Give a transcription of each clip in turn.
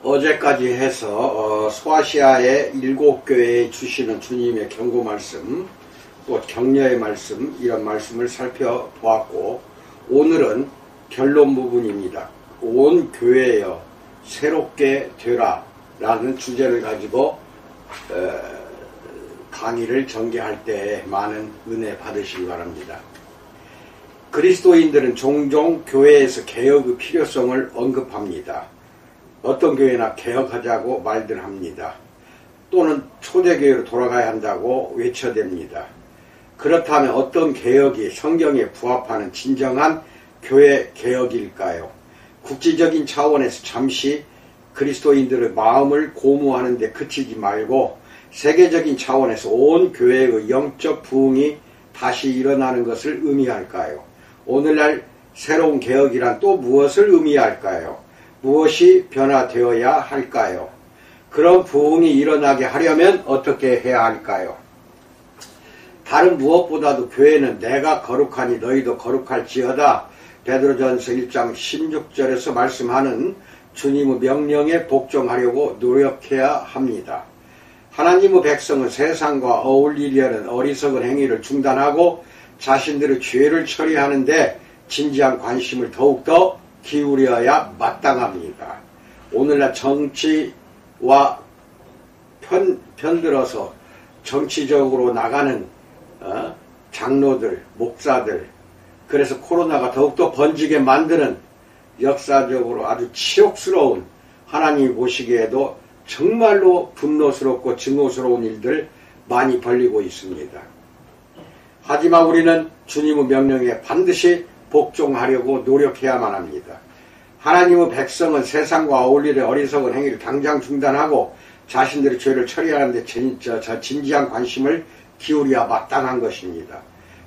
어제까지 해서 소아시아의 7교회에 주시는 주님의 경고 말씀, 또 격려의 말씀, 이런 말씀을 살펴보았고, 오늘은 결론 부분입니다. 온 교회여 새롭게 되라 라는 주제를 가지고 강의를 전개할 때 많은 은혜 받으시기 바랍니다. 그리스도인들은 종종 교회에서 개혁의 필요성을 언급합니다. 어떤 교회나 개혁하자고 말들 합니다. 또는 초대교회로 돌아가야 한다고 외쳐댑니다. 그렇다면 어떤 개혁이 성경에 부합하는 진정한 교회 개혁일까요? 국지적인 차원에서 잠시 그리스도인들의 마음을 고무하는 데 그치지 말고 세계적인 차원에서 온 교회의 영적 부흥이 다시 일어나는 것을 의미할까요? 오늘날 새로운 개혁이란 또 무엇을 의미할까요? 무엇이 변화되어야 할까요? 그런 부흥이 일어나게 하려면 어떻게 해야 할까요? 다른 무엇보다도 교회는 내가 거룩하니 너희도 거룩할지어다. 베드로전서 1장 16절에서 말씀하는 주님의 명령에 복종하려고 노력해야 합니다. 하나님의 백성은 세상과 어울리려는 어리석은 행위를 중단하고 자신들의 죄를 처리하는데 진지한 관심을 더욱더 기울여야 마땅합니다. 오늘날 정치와 편들어서 정치적으로 나가는 장로들, 목사들, 그래서 코로나가 더욱더 번지게 만드는 역사적으로 아주 치욕스러운, 하나님이 보시기에도 정말로 분노스럽고 증오스러운 일들 많이 벌리고 있습니다. 하지만 우리는 주님의 명령에 반드시 복종하려고 노력해야만 합니다. 하나님의 백성은 세상과 어울리는 어리석은 행위를 당장 중단하고 자신들의 죄를 처리하는 데 진지한 관심을 기울여야 마땅한 것입니다.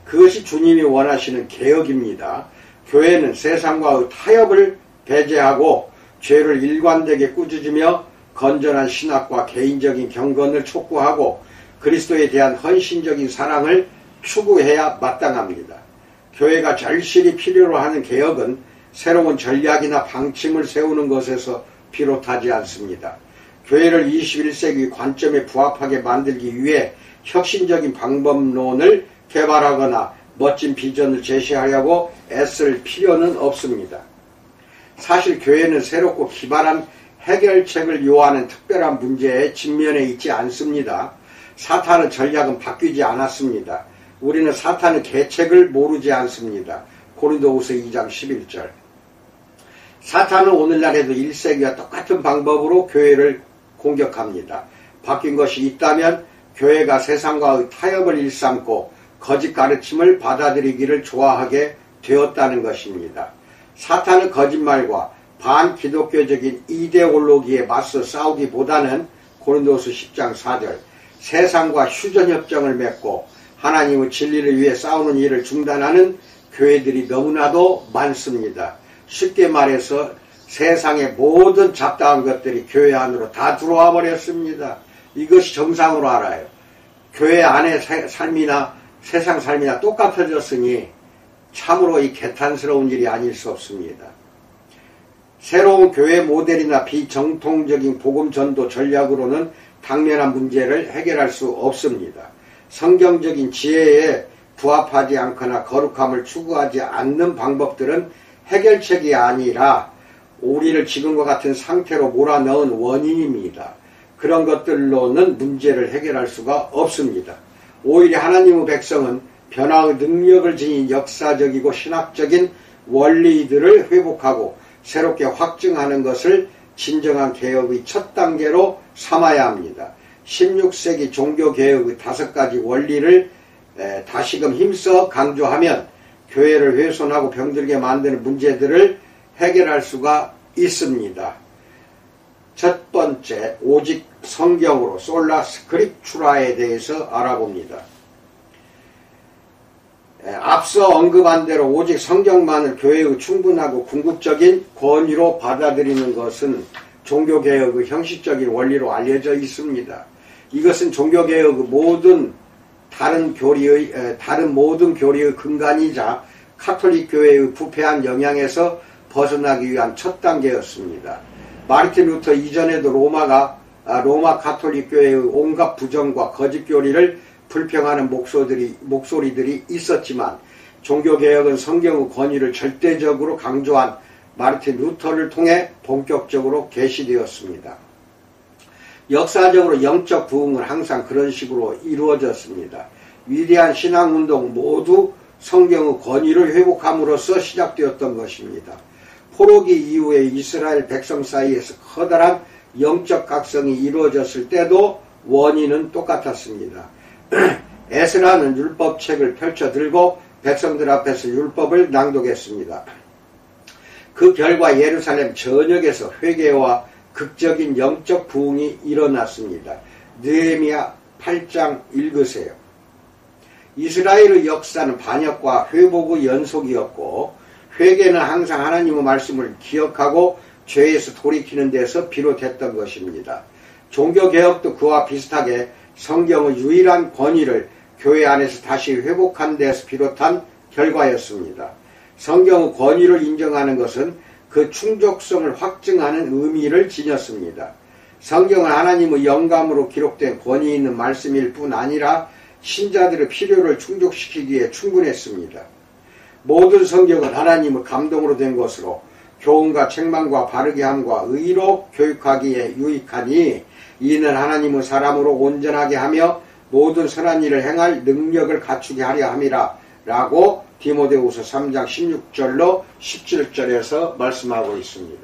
그것이 주님이 원하시는 개혁입니다. 교회는 세상과의 타협을 배제하고 죄를 일관되게 꾸짖으며 건전한 신학과 개인적인 경건을 촉구하고 그리스도에 대한 헌신적인 사랑을 추구해야 마땅합니다. 교회가 절실히 필요로 하는 개혁은 새로운 전략이나 방침을 세우는 것에서 비롯하지 않습니다. 교회를 21세기 관점에 부합하게 만들기 위해 혁신적인 방법론을 개발하거나 멋진 비전을 제시하려고 애쓸 필요는 없습니다. 사실 교회는 새롭고 기발한 해결책을 요하는 특별한 문제에 직면해 있지 않습니다. 사탄의 전략은 바뀌지 않았습니다. 우리는 사탄의 계책을 모르지 않습니다. 고린도후서 2장 11절. 사탄은 오늘날에도 1세기와 똑같은 방법으로 교회를 공격합니다. 바뀐 것이 있다면 교회가 세상과의 타협을 일삼고 거짓 가르침을 받아들이기를 좋아하게 되었다는 것입니다. 사탄의 거짓말과 반기독교적인 이데올로기에 맞서 싸우기보다는 고린도서 10장 4절 세상과 휴전협정을 맺고 하나님의 진리를 위해 싸우는 일을 중단하는 교회들이 너무나도 많습니다. 쉽게 말해서 세상의 모든 잡다한 것들이 교회 안으로 다 들어와 버렸습니다. 이것이 정상으로 알아요. 교회 안의 삶이나 세상 삶이나 똑같아졌으니 참으로 이 개탄스러운 일이 아닐 수 없습니다. 새로운 교회 모델이나 비정통적인 복음 전도 전략으로는 당면한 문제를 해결할 수 없습니다. 성경적인 지혜에 부합하지 않거나 거룩함을 추구하지 않는 방법들은 해결책이 아니라 우리를 지금과 같은 상태로 몰아넣은 원인입니다. 그런 것들로는 문제를 해결할 수가 없습니다. 오히려 하나님의 백성은 변화의 능력을 지닌 역사적이고 신학적인 원리들을 회복하고 새롭게 확증하는 것을 진정한 개혁의 첫 단계로 삼아야 합니다. 16세기 종교개혁의 5가지 원리를 다시금 힘써 강조하면 교회를 훼손하고 병들게 만드는 문제들을 해결할 수가 있습니다. 첫 번째, 오직 성경으로 솔라 스크립추라에 대해서 알아봅니다. 앞서 언급한 대로 오직 성경만을 교회의 충분하고 궁극적인 권위로 받아들이는 것은 종교개혁의 형식적인 원리로 알려져 있습니다. 이것은 종교개혁의 다른 모든 교리의 근간이자 카톨릭 교회의 부패한 영향에서 벗어나기 위한 첫 단계였습니다. 마르틴 루터 이전에도 로마 가톨릭 교회의 온갖 부정과 거짓 교리를 불평하는 목소리들이 있었지만 종교개혁은 성경의 권위를 절대적으로 강조한 마르틴 루터를 통해 본격적으로 계시되었습니다. 역사적으로 영적 부흥은 항상 그런 식으로 이루어졌습니다. 위대한 신앙운동 모두 성경의 권위를 회복함으로써 시작되었던 것입니다. 포로기 이후에 이스라엘 백성 사이에서 커다란 영적 각성이 이루어졌을 때도 원인은 똑같았습니다. 에스라는 율법책을 펼쳐들고 백성들 앞에서 율법을 낭독했습니다. 그 결과 예루살렘 전역에서 회개와 극적인 영적 부흥이 일어났습니다. 느헤미야 8장 읽으세요. 이스라엘의 역사는 반역과 회복의 연속이었고 회개는 항상 하나님의 말씀을 기억하고 죄에서 돌이키는 데서 비롯했던 것입니다. 종교개혁도 그와 비슷하게 성경의 유일한 권위를 교회 안에서 다시 회복한 데서 비롯한 결과였습니다. 성경의 권위를 인정하는 것은 그 충족성을 확증하는 의미를 지녔습니다. 성경은 하나님의 영감으로 기록된 권위 있는 말씀일 뿐 아니라 신자들의 필요를 충족시키기에 충분했습니다. 모든 성경은 하나님의 감동으로 된 것으로 교훈과 책망과 바르게 함과 의로 교육하기에 유익하니 이는 하나님의 사람으로 온전하게 하며 모든 선한 일을 행할 능력을 갖추게 하려 함이라 라고 디모데후서 3장 16절로 17절에서 말씀하고 있습니다.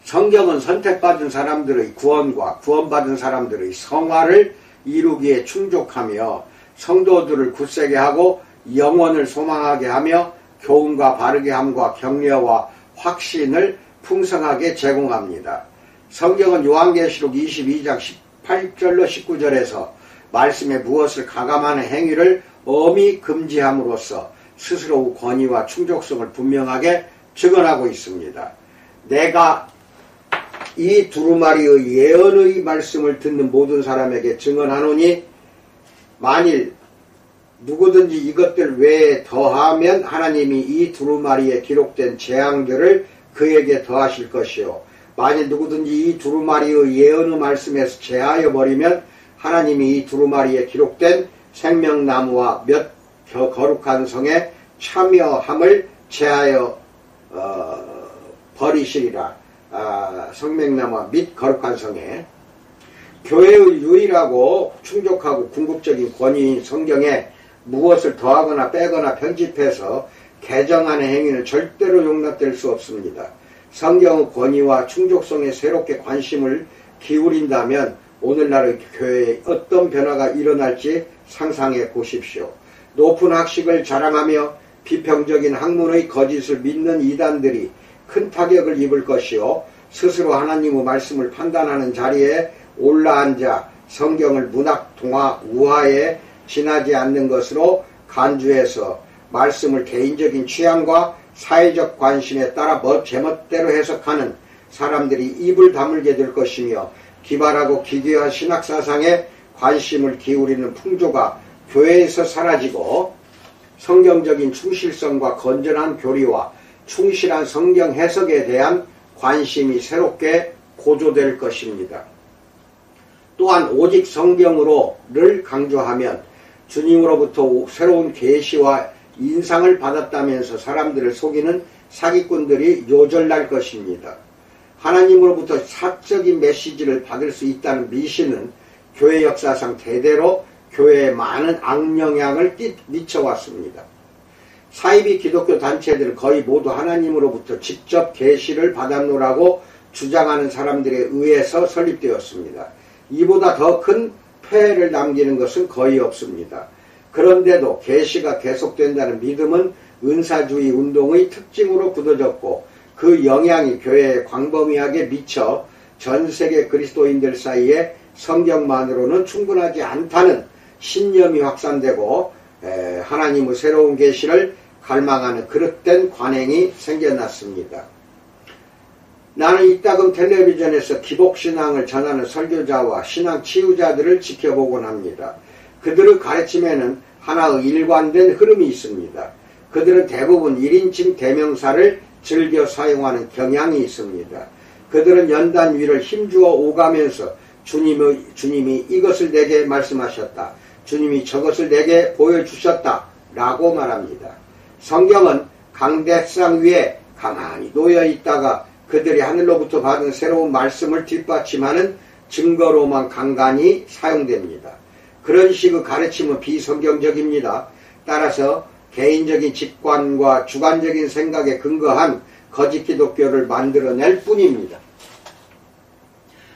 성경은 선택받은 사람들의 구원과 구원받은 사람들의 성화를 이루기에 충족하며 성도들을 굳세게 하고 영원을 소망하게 하며 교훈과 바르게 함과 격려와 확신을 풍성하게 제공합니다. 성경은 요한계시록 22장 18절로 19절에서 말씀에 무엇을 가감하는 행위를 엄히 금지함으로써 스스로 권위와 충족성을 분명하게 증언하고 있습니다. 내가 이 두루마리의 예언의 말씀을 듣는 모든 사람에게 증언하노니 만일 누구든지 이것들 외에 더하면 하나님이 이 두루마리에 기록된 재앙들을 그에게 더하실 것이요 만일 누구든지 이 두루마리의 예언의 말씀에서 제하여 버리면 하나님이 이 두루마리에 기록된 생명나무와 몇 거룩한 성에 참여함을 제하여 버리시리라. 생명나무와 및 거룩한 성에 교회의 유일하고 충족하고 궁극적인 권위인 성경에 무엇을 더하거나 빼거나 편집해서 개정하는 행위는 절대로 용납될 수 없습니다. 성경의 권위와 충족성에 새롭게 관심을 기울인다면 오늘날의 교회에 어떤 변화가 일어날지 상상해 보십시오. 높은 학식을 자랑하며 비평적인 학문의 거짓을 믿는 이단들이 큰 타격을 입을 것이요 스스로 하나님의 말씀을 판단하는 자리에 올라앉아 성경을 문학, 동화, 우화에 지나지 않는 것으로 간주해서 말씀을 개인적인 취향과 사회적 관심에 따라 제멋대로 해석하는 사람들이 입을 다물게 될 것이며 기발하고 기괴한 신학사상에 관심을 기울이는 풍조가 교회에서 사라지고 성경적인 충실성과 건전한 교리와 충실한 성경 해석에 대한 관심이 새롭게 고조될 것입니다. 또한 오직 성경으로를 강조하면 주님으로부터 새로운 계시와 인상을 받았다면서 사람들을 속이는 사기꾼들이 요절날 것입니다. 하나님으로부터 사적인 메시지를 받을 수 있다는 미신은 교회 역사상 대대로 교회에 많은 악영향을 미쳐왔습니다. 사이비 기독교 단체들은 거의 모두 하나님으로부터 직접 계시를 받았노라고 주장하는 사람들에 의해서 설립되었습니다. 이보다 더 큰 폐해를 남기는 것은 거의 없습니다. 그런데도 계시가 계속된다는 믿음은 은사주의 운동의 특징으로 굳어졌고 그 영향이 교회에 광범위하게 미쳐 전 세계 그리스도인들 사이에 성경만으로는 충분하지 않다는 신념이 확산되고 하나님의 새로운 계시를 갈망하는 그릇된 관행이 생겨났습니다. 나는 이따금 텔레비전에서 기복신앙을 전하는 설교자와 신앙 치유자들을 지켜보곤 합니다. 그들의 가르침에는 하나의 일관된 흐름이 있습니다. 그들은 대부분 1인칭 대명사를 즐겨 사용하는 경향이 있습니다. 그들은 연단 위를 힘주어 오가면서 주님이 이것을 내게 말씀하셨다. 주님이 저것을 내게 보여주셨다. 라고 말합니다. 성경은 강대상 위에 가만히 놓여 있다가 그들이 하늘로부터 받은 새로운 말씀을 뒷받침하는 증거로만 간간히 사용됩니다. 그런 식의 가르침은 비성경적입니다. 따라서 개인적인 직관과 주관적인 생각에 근거한 거짓 기독교를 만들어낼 뿐입니다.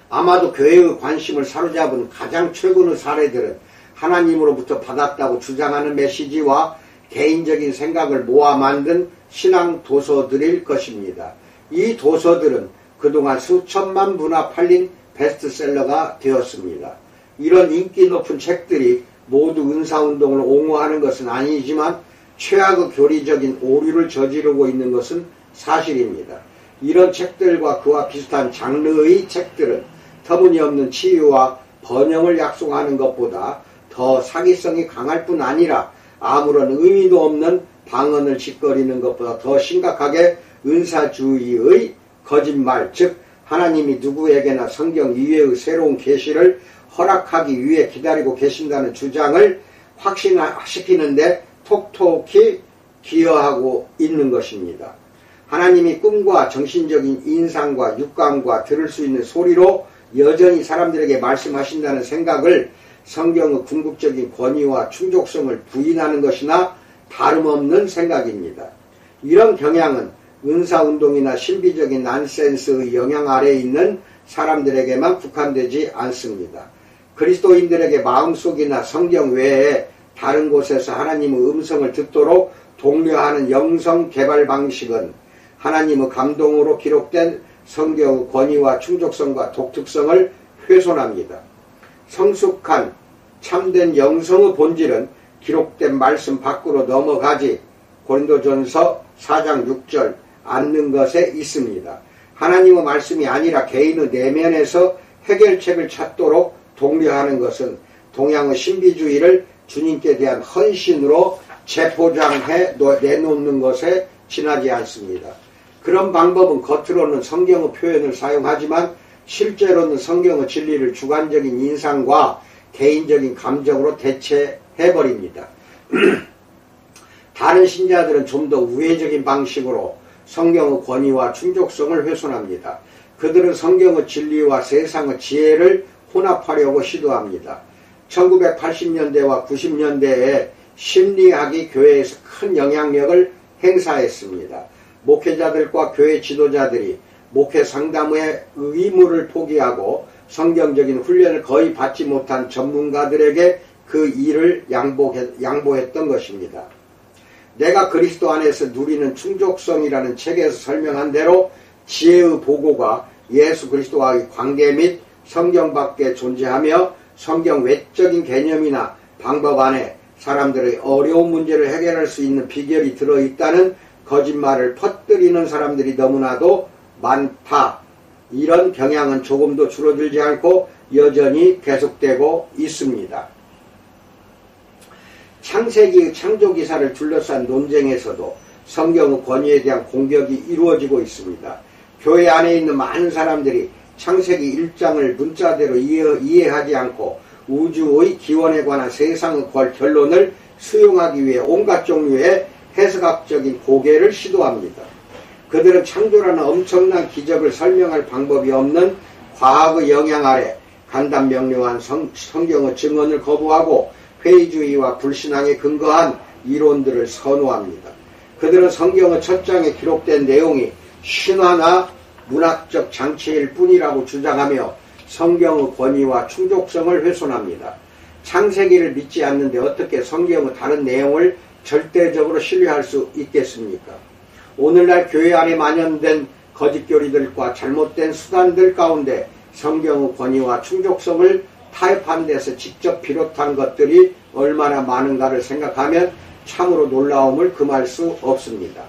아마도 교회의 관심을 사로잡은 가장 최근의 사례들은 하나님으로부터 받았다고 주장하는 메시지와 개인적인 생각을 모아 만든 신앙 도서들일 것입니다. 이 도서들은 그동안 수천만 부나 팔린 베스트셀러가 되었습니다. 이런 인기 높은 책들이 모두 은사운동을 옹호하는 것은 아니지만 최악의 교리적인 오류를 저지르고 있는 것은 사실입니다. 이런 책들과 그와 비슷한 장르의 책들은 터무니없는 치유와 번영을 약속하는 것보다 더 사기성이 강할 뿐 아니라 아무런 의미도 없는 방언을 짓거리는 것보다 더 심각하게 은사주의의 거짓말, 즉 하나님이 누구에게나 성경 이외의 새로운 계시를 허락하기 위해 기다리고 계신다는 주장을 확신시키는데 톡톡히 기여하고 있는 것입니다. 하나님이 꿈과 정신적인 인상과 육감과 들을 수 있는 소리로 여전히 사람들에게 말씀하신다는 생각을 성경의 궁극적인 권위와 충족성을 부인하는 것이나 다름없는 생각입니다. 이런 경향은 은사운동이나 신비적인 난센스의 영향 아래에 있는 사람들에게만 국한되지 않습니다. 그리스도인들에게 마음속이나 성경 외에 다른 곳에서 하나님의 음성을 듣도록 독려하는 영성 개발 방식은 하나님의 감동으로 기록된 성경의 권위와 충족성과 독특성을 훼손합니다. 성숙한 참된 영성의 본질은 기록된 말씀 밖으로 넘어가지 고린도전서 4장 6절 않는 것에 있습니다. 하나님의 말씀이 아니라 개인의 내면에서 해결책을 찾도록 독려하는 것은 동양의 신비주의를 주님께 대한 헌신으로 재포장해 내놓는 것에 지나지 않습니다. 그런 방법은 겉으로는 성경의 표현을 사용하지만 실제로는 성경의 진리를 주관적인 인상과 개인적인 감정으로 대체해버립니다. 다른 신자들은 좀 더 우회적인 방식으로 성경의 권위와 충족성을 훼손합니다. 그들은 성경의 진리와 세상의 지혜를 혼합하려고 시도합니다. 1980년대와 90년대에 심리학이 교회에서 큰 영향력을 행사했습니다. 목회자들과 교회 지도자들이 목회 상담의 의무를 포기하고 성경적인 훈련을 거의 받지 못한 전문가들에게 그 일을 양보했던 것입니다. 내가 그리스도 안에서 누리는 충족성이라는 책에서 설명한 대로 지혜의 보고가 예수 그리스도와의 관계 및 성경 밖에 존재하며 성경 외적인 개념이나 방법 안에 사람들의 어려운 문제를 해결할 수 있는 비결이 들어있다는 거짓말을 퍼뜨리는 사람들이 너무나도 많다. 이런 경향은 조금도 줄어들지 않고 여전히 계속되고 있습니다. 창세기의 창조기사를 둘러싼 논쟁에서도 성경의 권위에 대한 공격이 이루어지고 있습니다. 교회 안에 있는 많은 사람들이 창세기 1장을 문자대로 이해하지 않고 우주의 기원에 관한 세상의 결론을 수용하기 위해 온갖 종류의 해석학적인 고개를 시도합니다. 그들은 창조라는 엄청난 기적을 설명할 방법이 없는 과학의 영향 아래 간단명료한 성경의 증언을 거부하고 회의주의와 불신앙에 근거한 이론들을 선호합니다. 그들은 성경의 첫 장에 기록된 내용이 신화나 문학적 장치일 뿐이라고 주장하며 성경의 권위와 충족성을 훼손합니다. 창세기를 믿지 않는데 어떻게 성경의 다른 내용을 절대적으로 신뢰할 수 있겠습니까? 오늘날 교회 안에 만연된 거짓교리들과 잘못된 수단들 가운데 성경의 권위와 충족성을 타협하는 데서 직접 비롯한 것들이 얼마나 많은가를 생각하면 참으로 놀라움을 금할 수 없습니다.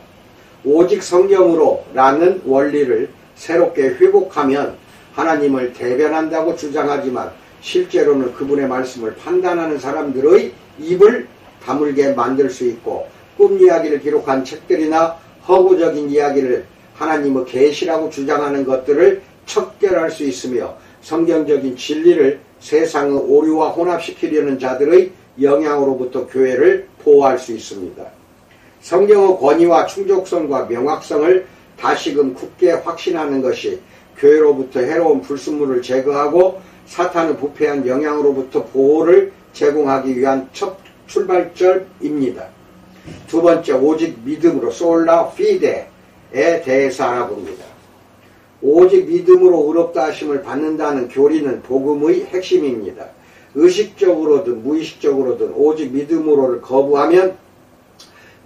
오직 성경으로 라는 원리를 새롭게 회복하면 하나님을 대변한다고 주장하지만 실제로는 그분의 말씀을 판단하는 사람들의 입을 다물게 만들 수 있고 꿈 이야기를 기록한 책들이나 허구적인 이야기를 하나님의 계시라고 주장하는 것들을 척결할 수 있으며 성경적인 진리를 세상의 오류와 혼합시키려는 자들의 영향으로부터 교회를 보호할 수 있습니다. 성경의 권위와 충족성과 명확성을 다시금 굳게 확신하는 것이 교회로부터 해로운 불순물을 제거하고 사탄의 부패한 영향으로부터 보호를 제공하기 위한 첫 출발점입니다. 두 번째, 오직 믿음으로 솔라 피데에 대해서 알아봅니다. 오직 믿음으로 의롭다 하심을 받는다는 교리는 복음의 핵심입니다. 의식적으로든 무의식적으로든 오직 믿음으로를 거부하면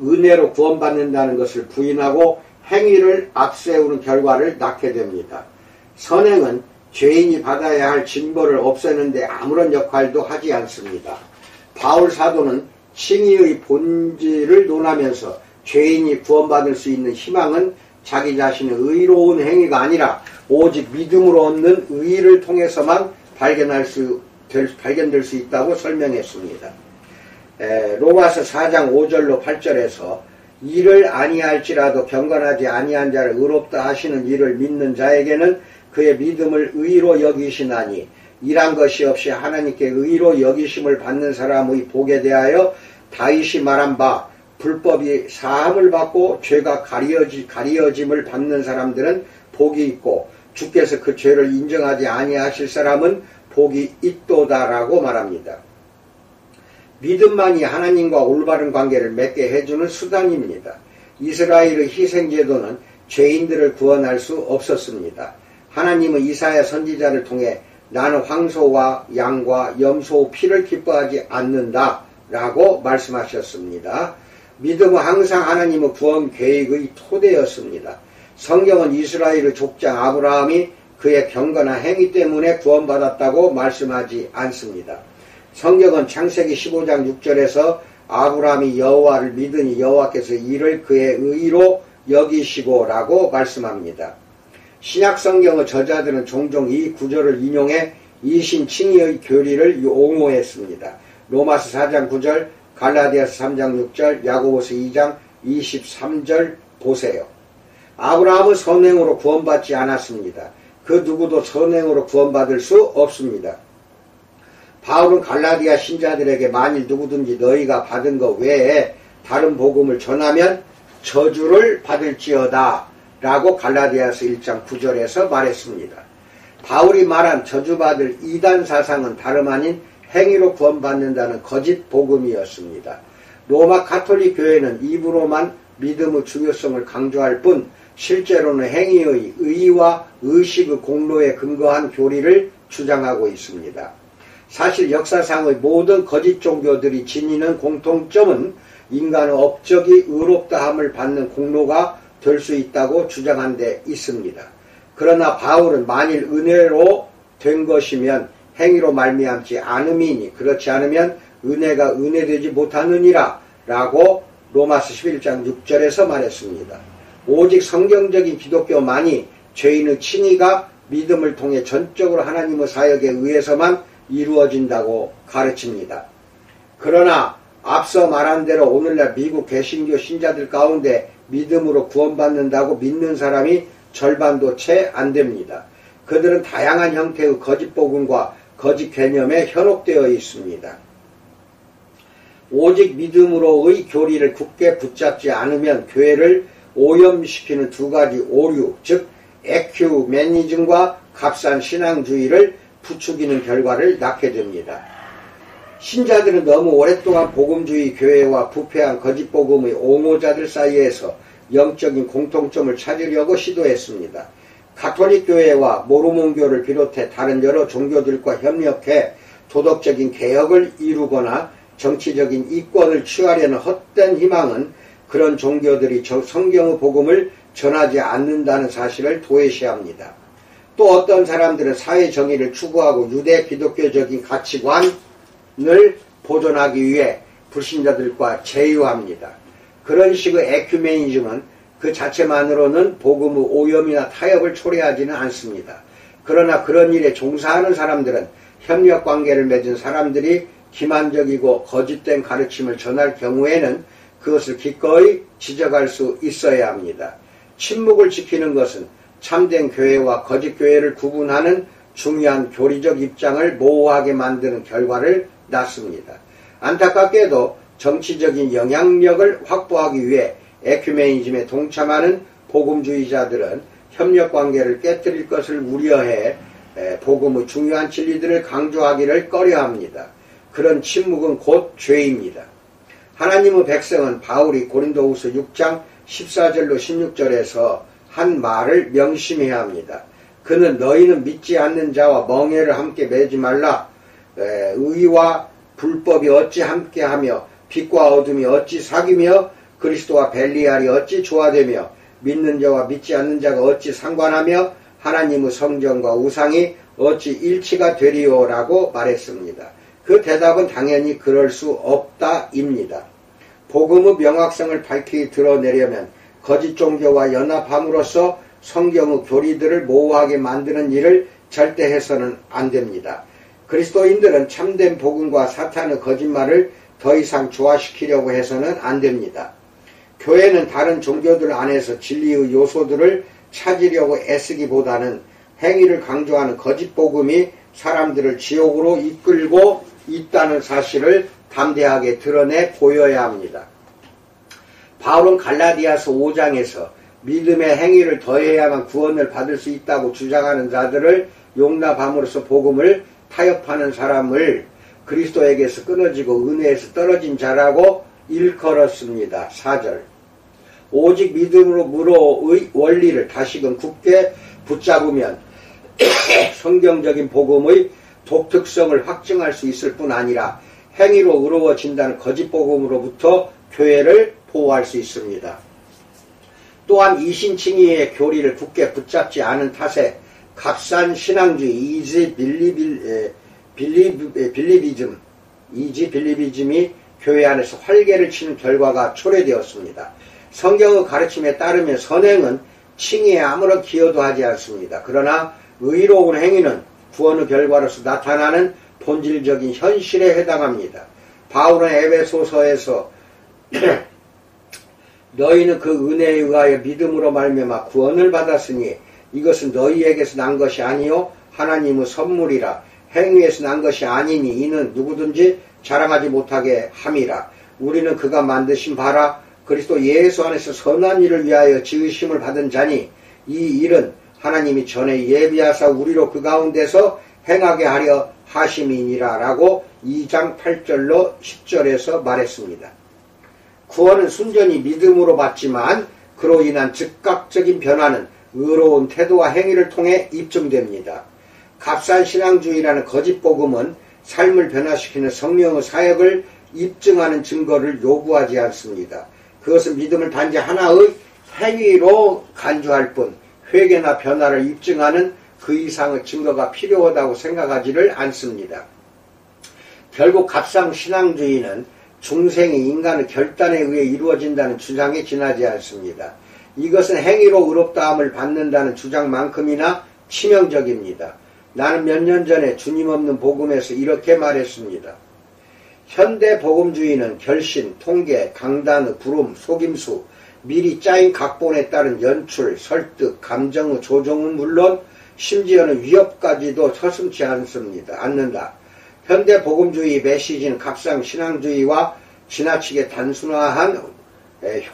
은혜로 구원받는다는 것을 부인하고 행위를 앞세우는 결과를 낳게 됩니다. 선행은 죄인이 받아야 할 징벌을 없애는데 아무런 역할도 하지 않습니다. 바울 사도는 칭의의 본질을 논하면서 죄인이 구원받을 수 있는 희망은 자기 자신의 의로운 행위가 아니라 오직 믿음으로 얻는 의를 통해서만 발견될 수 있다고 설명했습니다. 로마서 4장 5절로 8절에서 이를 아니할지라도 경건하지 아니한 자를 의롭다 하시는 이를 믿는 자에게는 그의 믿음을 의로 여기시나니 일한 것이 없이 하나님께 의로 여기심을 받는 사람의 복에 대하여 다윗이 말한 바 불법이 사함을 받고 죄가 가리어짐을 받는 사람들은 복이 있고 주께서 그 죄를 인정하지 아니하실 사람은 복이 있도다라고 말합니다. 믿음만이 하나님과 올바른 관계를 맺게 해주는 수단입니다. 이스라엘의 희생제도는 죄인들을 구원할 수 없었습니다. 하나님은 이사야 선지자를 통해 나는 황소와 양과 염소 피를 기뻐하지 않는다 라고 말씀하셨습니다. 믿음은 항상 하나님의 구원 계획의 토대였습니다. 성경은 이스라엘의 족장 아브라함이 그의 경건한 행위 때문에 구원받았다고 말씀하지 않습니다. 성경은 창세기 15장 6절에서 아브라함이 여호와를 믿으니 여호와께서 이를 그의 의로 여기시고 라고 말씀합니다. 신약 성경의 저자들은 종종 이 구절을 인용해 이신칭의의 교리를 옹호했습니다. 로마서 4장 9절, 갈라디아서 3장 6절, 야고보서 2장 23절 보세요. 아브라함은 선행으로 구원받지 않았습니다. 그 누구도 선행으로 구원받을 수 없습니다. 바울은 갈라디아 신자들에게 만일 누구든지 너희가 받은 것 외에 다른 복음을 전하면 저주를 받을지어다 라고 갈라디아서 1장 9절에서 말했습니다. 바울이 말한 저주받을 이단 사상은 다름 아닌 행위로 구원받는다는 거짓 복음이었습니다. 로마 가톨릭 교회는 입으로만 믿음의 중요성을 강조할 뿐 실제로는 행위의 의와 의식의 공로에 근거한 교리를 주장하고 있습니다. 사실 역사상의 모든 거짓 종교들이 지니는 공통점은 인간의 업적이 의롭다함을 받는 공로가 될 수 있다고 주장한 데 있습니다. 그러나 바울은 만일 은혜로 된 것이면 행위로 말미암지 않음이니 그렇지 않으면 은혜가 은혜되지 못하느니라 라고 로마서 11장 6절에서 말했습니다. 오직 성경적인 기독교만이 죄인의 칭의가 믿음을 통해 전적으로 하나님의 사역에 의해서만 이루어진다고 가르칩니다. 그러나 앞서 말한 대로 오늘날 미국 개신교 신자들 가운데 믿음으로 구원받는다고 믿는 사람이 절반도 채 안 됩니다. 그들은 다양한 형태의 거짓 복음과 거짓 개념에 현혹되어 있습니다. 오직 믿음으로의 교리를 굳게 붙잡지 않으면 교회를 오염시키는 두 가지 오류, 즉 에큐메니즘과 값싼 신앙주의를 부추기는 결과를 낳게 됩니다. 신자들은 너무 오랫동안 복음주의 교회와 부패한 거짓 복음의 옹호자들 사이에서 영적인 공통점을 찾으려고 시도했습니다. 가톨릭 교회와 모르몬교를 비롯해 다른 여러 종교들과 협력해 도덕적인 개혁을 이루거나 정치적인 이권을 취하려는 헛된 희망은 그런 종교들이 성경의 복음을 전하지 않는다는 사실을 도외시합니다. 또 어떤 사람들은 사회 정의를 추구하고 유대 기독교적인 가치관을 보존하기 위해 불신자들과 제휴합니다. 그런 식의 에큐메니즘은 그 자체만으로는 복음의 오염이나 타협을 초래하지는 않습니다. 그러나 그런 일에 종사하는 사람들은 협력관계를 맺은 사람들이 기만적이고 거짓된 가르침을 전할 경우에는 그것을 기꺼이 지적할 수 있어야 합니다. 침묵을 지키는 것은 참된 교회와 거짓 교회를 구분하는 중요한 교리적 입장을 모호하게 만드는 결과를 낳습니다. 안타깝게도 정치적인 영향력을 확보하기 위해 에큐메니즘에 동참하는 복음주의자들은 협력관계를 깨뜨릴 것을 우려해 복음의 중요한 진리들을 강조하기를 꺼려합니다. 그런 침묵은 곧 죄입니다. 하나님의 백성은 바울이 고린도후서 6장 14절로 16절에서 한 말을 명심해야 합니다. 그는 너희는 믿지 않는 자와 멍에를 함께 매지 말라. 의와 불법이 어찌 함께하며 빛과 어둠이 어찌 사귀며 그리스도와 벨리알이 어찌 조화되며 믿는 자와 믿지 않는 자가 어찌 상관하며 하나님의 성전과 우상이 어찌 일치가 되리오라고 말했습니다. 그 대답은 당연히 그럴 수 없다입니다. 복음의 명확성을 밝히 드러내려면 거짓 종교와 연합함으로써 성경의 교리들을 모호하게 만드는 일을 절대 해서는 안 됩니다. 그리스도인들은 참된 복음과 사탄의 거짓말을 더 이상 조화시키려고 해서는 안 됩니다. 교회는 다른 종교들 안에서 진리의 요소들을 찾으려고 애쓰기보다는 행위를 강조하는 거짓 복음이 사람들을 지옥으로 이끌고 있다는 사실을 담대하게 드러내 보여야 합니다. 바울은 갈라디아서 5장에서 믿음의 행위를 더해야만 구원을 받을 수 있다고 주장하는 자들을 용납함으로써 복음을 타협하는 사람을 그리스도에게서 끊어지고 은혜에서 떨어진 자라고 일컬었습니다. 4절. 오직 믿음으로의 원리를 다시금 굳게 붙잡으면 성경적인 복음의 독특성을 확증할 수 있을 뿐 아니라 행위로 의로워진다는 거짓 복음으로부터 교회를 보호할 수 있습니다. 또한 이신칭의의 교리를 굳게 붙잡지 않은 탓에 값싼 신앙주의 이지 빌리비즘이 교회 안에서 활개를 치는 결과가 초래되었습니다. 성경의 가르침에 따르면 선행은 칭의에 아무런 기여도 하지 않습니다. 그러나 의로운 행위는 구원의 결과로서 나타나는 본질적인 현실에 해당합니다. 바울은 에베소서에서 너희는 그 은혜에 의하여 믿음으로 말미암아 구원을 받았으니 이것은 너희에게서 난 것이 아니요 하나님의 선물이라. 행위에서 난 것이 아니니 이는 누구든지 자랑하지 못하게 함이라. 우리는 그가 만드신 바라 그리스도 예수 안에서 선한 일을 위하여 지으심을 받은 자니 이 일은 하나님이 전에 예비하사 우리로 그 가운데서 행하게 하려 하심이니라 라고 2장 8절로 10절에서 말했습니다. 구원은 순전히 믿음으로 받지만 그로 인한 즉각적인 변화는 의로운 태도와 행위를 통해 입증됩니다. 값싼 신앙주의라는 거짓 복음은 삶을 변화시키는 성령의 사역을 입증하는 증거를 요구하지 않습니다. 그것은 믿음을 단지 하나의 행위로 간주할 뿐 회개나 변화를 입증하는 그 이상의 증거가 필요하다고 생각하지를 않습니다. 결국 값싼 신앙주의는 중생이 인간의 결단에 의해 이루어진다는 주장에 지나지 않습니다. 이것은 행위로 의롭다함을 받는다는 주장만큼이나 치명적입니다. 나는 몇 년 전에 주님 없는 복음에서 이렇게 말했습니다. 현대 복음주의는 결신, 통계, 강단의 부름, 속임수, 미리 짜인 각본에 따른 연출, 설득, 감정의 조종은 물론 심지어는 위협까지도 서슴지 않는다. 현대 복음주의 메시지는 값싼 신앙주의와 지나치게 단순화한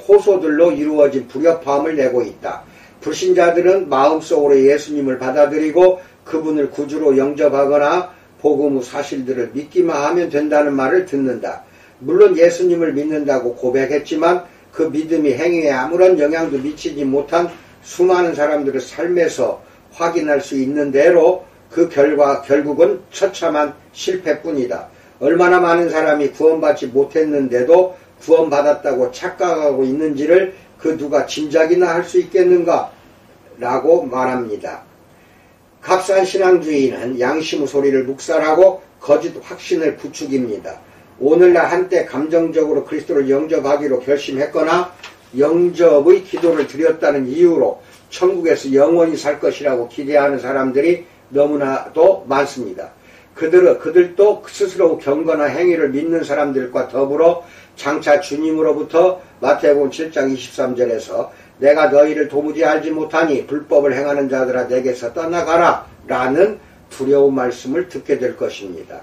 호소들로 이루어진 불협화음을 내고 있다. 불신자들은 마음속으로 예수님을 받아들이고 그분을 구주로 영접하거나 복음의 사실들을 믿기만 하면 된다는 말을 듣는다. 물론 예수님을 믿는다고 고백했지만 그 믿음이 행위에 아무런 영향도 미치지 못한 수많은 사람들의 삶에서 확인할 수 있는 대로 그 결국은 처참한 실패뿐이다. 얼마나 많은 사람이 구원받지 못했는데도 구원받았다고 착각하고 있는지를 그 누가 짐작이나 할 수 있겠는가? 라고 말합니다. 값싼 신앙주의는 양심의 소리를 묵살하고 거짓 확신을 부추깁니다. 오늘날 한때 감정적으로 그리스도를 영접하기로 결심했거나 영접의 기도를 드렸다는 이유로 천국에서 영원히 살 것이라고 기대하는 사람들이 너무나도 많습니다. 그들도 스스로 경건한 행위를 믿는 사람들과 더불어 장차 주님으로부터 마태복음 7장 23절에서 내가 너희를 도무지 알지 못하니 불법을 행하는 자들아 내게서 떠나가라 라는 두려운 말씀을 듣게 될 것입니다.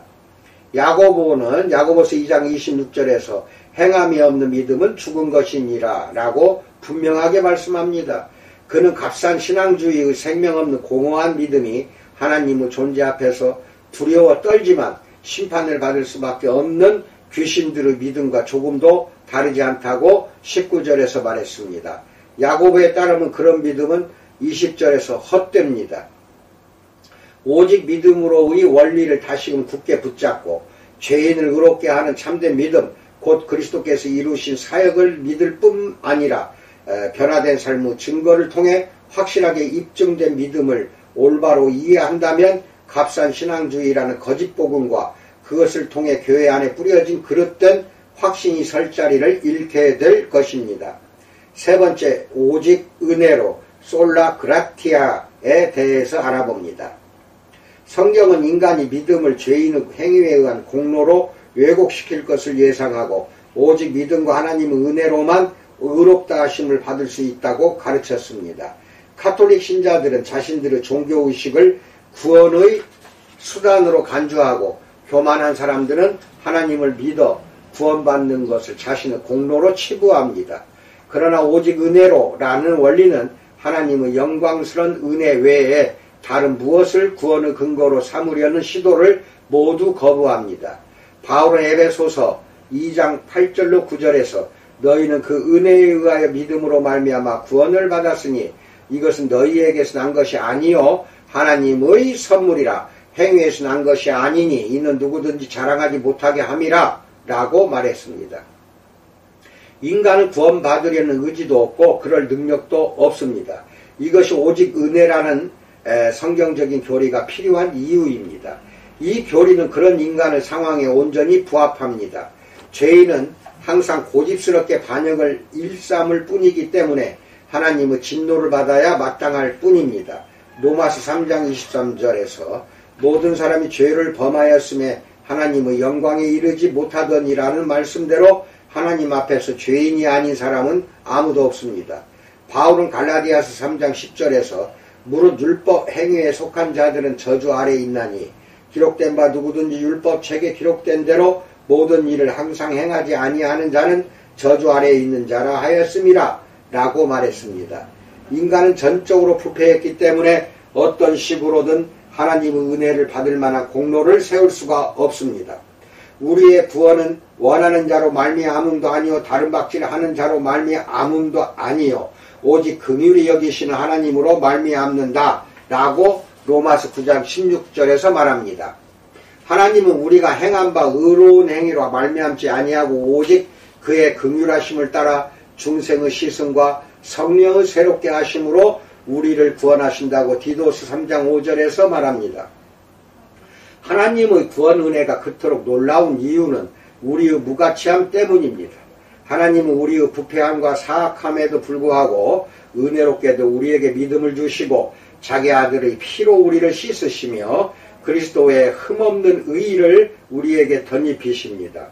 야고보는 야고보서 2장 26절에서 행함이 없는 믿음은 죽은 것이니라 라고 분명하게 말씀합니다. 그는 값싼 신앙주의의 생명 없는 공허한 믿음이 하나님의 존재 앞에서 두려워 떨지만 심판을 받을 수밖에 없는 귀신들의 믿음과 조금도 다르지 않다고 19절에서 말했습니다. 야고보에 따르면 그런 믿음은 20절에서 헛됩니다. 오직 믿음으로의 원리를 다시금 굳게 붙잡고 죄인을 의롭게 하는 참된 믿음, 곧 그리스도께서 이루신 사역을 믿을 뿐 아니라 변화된 삶의 증거를 통해 확실하게 입증된 믿음을 올바로 이해한다면 값싼 신앙주의라는 거짓 복음과 그것을 통해 교회 안에 뿌려진 그릇된 확신이 설 자리를 잃게 될 것입니다. 세 번째, 오직 은혜로 솔라 그라티아에 대해서 알아봅니다. 성경은 인간이 믿음을 죄인의 행위에 의한 공로로 왜곡시킬 것을 예상하고 오직 믿음과 하나님의 은혜로만 의롭다 하심을 받을 수 있다고 가르쳤습니다. 카톨릭 신자들은 자신들의 종교의식을 구원의 수단으로 간주하고 교만한 사람들은 하나님을 믿어 구원받는 것을 자신의 공로로 치부합니다. 그러나 오직 은혜로 라는 원리는 하나님의 영광스러운 은혜 외에 다른 무엇을 구원의 근거로 삼으려는 시도를 모두 거부합니다. 바울은 에베소서 2장 8절로 9절에서 너희는 그 은혜에 의하여 믿음으로 말미암아 구원을 받았으니 이것은 너희에게서 난 것이 아니요 하나님의 선물이라 행위에서 난 것이 아니니 이는 누구든지 자랑하지 못하게 함이라 라고 말했습니다. 인간은 구원받으려는 의지도 없고 그럴 능력도 없습니다. 이것이 오직 은혜라는 성경적인 교리가 필요한 이유입니다. 이 교리는 그런 인간의 상황에 온전히 부합합니다. 죄인은 항상 고집스럽게 반역을 일삼을 뿐이기 때문에 하나님의 진노를 받아야 마땅할 뿐입니다. 로마서 3장 23절에서 모든 사람이 죄를 범하였음에 하나님의 영광에 이르지 못하더니라는 말씀대로 하나님 앞에서 죄인이 아닌 사람은 아무도 없습니다. 바울은 갈라디아서 3장 10절에서 무릇 율법 행위에 속한 자들은 저주 아래에 있나니 기록된 바 누구든지 율법책에 기록된 대로 모든 일을 항상 행하지 아니하는 자는 저주 아래에 있는 자라 하였음이라 라고 말했습니다. 인간은 전적으로 부패했기 때문에 어떤 식으로든 하나님의 은혜를 받을 만한 공로를 세울 수가 없습니다. 우리의 구원은 원하는 자로 말미암음도 아니요 다른 박질을 하는 자로 말미암음도 아니요 오직 긍휼히 여기시는 하나님으로 말미암는다 라고 로마서 9장 16절에서 말합니다. 하나님은 우리가 행한 바 의로운 행위로 말미암지 아니하고 오직 그의 긍휼하심을 따라 중생의 시승과 성령의 새롭게 하심으로 우리를 구원하신다고 디도스 3장 5절에서 말합니다. 하나님의 구원 은혜가 그토록 놀라운 이유는 우리의 무가치함 때문입니다. 하나님은 우리의 부패함과 사악함에도 불구하고 은혜롭게도 우리에게 믿음을 주시고 자기 아들의 피로 우리를 씻으시며 그리스도의 흠없는 의의를 우리에게 덧입히십니다.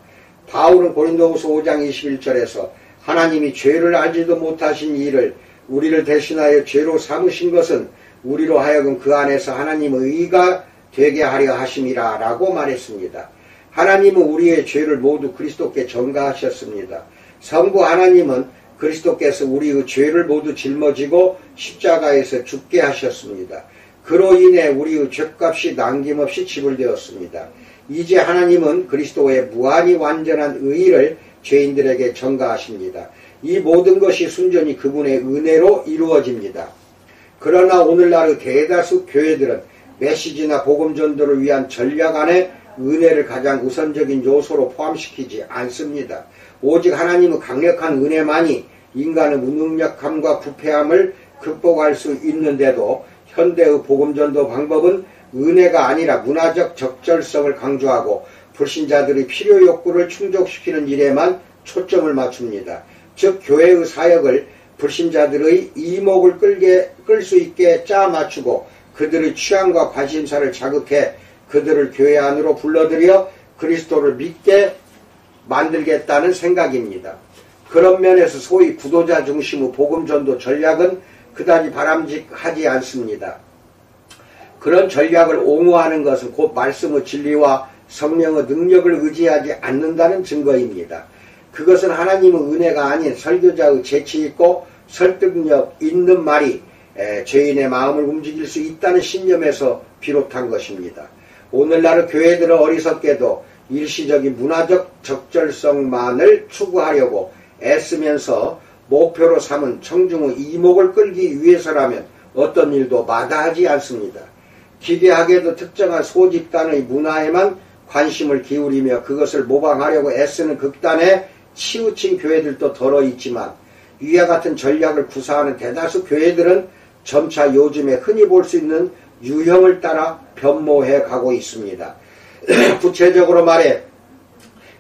바울은 고린도후서 5장 21절에서 하나님이 죄를 알지도 못하신 이를 우리를 대신하여 죄로 삼으신 것은 우리로 하여금 그 안에서 하나님의 의가 되게 하려 하심이라 라고 말했습니다. 하나님은 우리의 죄를 모두 그리스도께 전가하셨습니다. 성부 하나님은 그리스도께서 우리의 죄를 모두 짊어지고 십자가에서 죽게 하셨습니다. 그로 인해 우리의 죄값이 남김없이 지불되었습니다. 이제 하나님은 그리스도의 무한히 완전한 의의를 죄인들에게 전가하십니다. 이 모든 것이 순전히 그분의 은혜로 이루어집니다. 그러나 오늘날의 대다수 교회들은 메시지나 복음 전도를 위한 전략 안에 은혜를 가장 우선적인 요소로 포함시키지 않습니다. 오직 하나님의 강력한 은혜만이 인간의 무능력함과 부패함을 극복할 수 있는데도 현대의 복음 전도 방법은 은혜가 아니라 문화적 적절성을 강조하고 불신자들의 필요 욕구를 충족시키는 일에만 초점을 맞춥니다. 즉 교회의 사역을 불신자들의 이목을 끌 수 있게 짜 맞추고 그들의 취향과 관심사를 자극해 그들을 교회 안으로 불러들여 그리스도를 믿게 만들겠다는 생각입니다. 그런 면에서 소위 구도자 중심의 복음전도 전략은 그다지 바람직하지 않습니다. 그런 전략을 옹호하는 것은 곧 말씀의 진리와 성령의 능력을 의지하지 않는다는 증거입니다. 그것은 하나님의 은혜가 아닌 설교자의 재치있고 설득력 있는 말이 죄인의 마음을 움직일 수 있다는 신념에서 비롯한 것입니다. 오늘날의 교회들은 어리석게도 일시적인 문화적 적절성만을 추구하려고 애쓰면서 목표로 삼은 청중의 이목을 끌기 위해서라면 어떤 일도 마다하지 않습니다. 기괴하게도 특정한 소집단의 문화에만 관심을 기울이며 그것을 모방하려고 애쓰는 극단에 치우친 교회들도 덜어 있지만 위와 같은 전략을 구사하는 대다수 교회들은 점차 요즘에 흔히 볼 수 있는 유형을 따라 변모해 가고 있습니다. 구체적으로 말해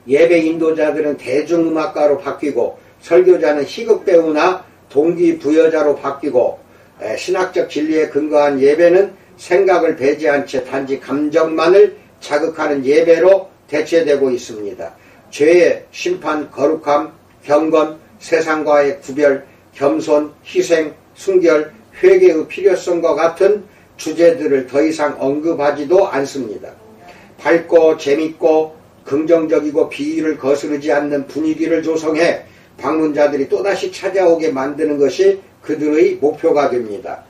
예배 인도자들은 대중음악가로 바뀌고 설교자는 희극배우나 동기부여자로 바뀌고 신학적 진리에 근거한 예배는 생각을 배제한 채 단지 감정만을 자극하는 예배로 대체되고 있습니다. 죄의 심판, 거룩함, 경건, 세상과의 구별, 겸손, 희생, 순결, 회개의 필요성과 같은 주제들을 더 이상 언급하지도 않습니다. 밝고 재밌고 긍정적이고 비위를 거스르지 않는 분위기를 조성해 방문자들이 또다시 찾아오게 만드는 것이 그들의 목표가 됩니다.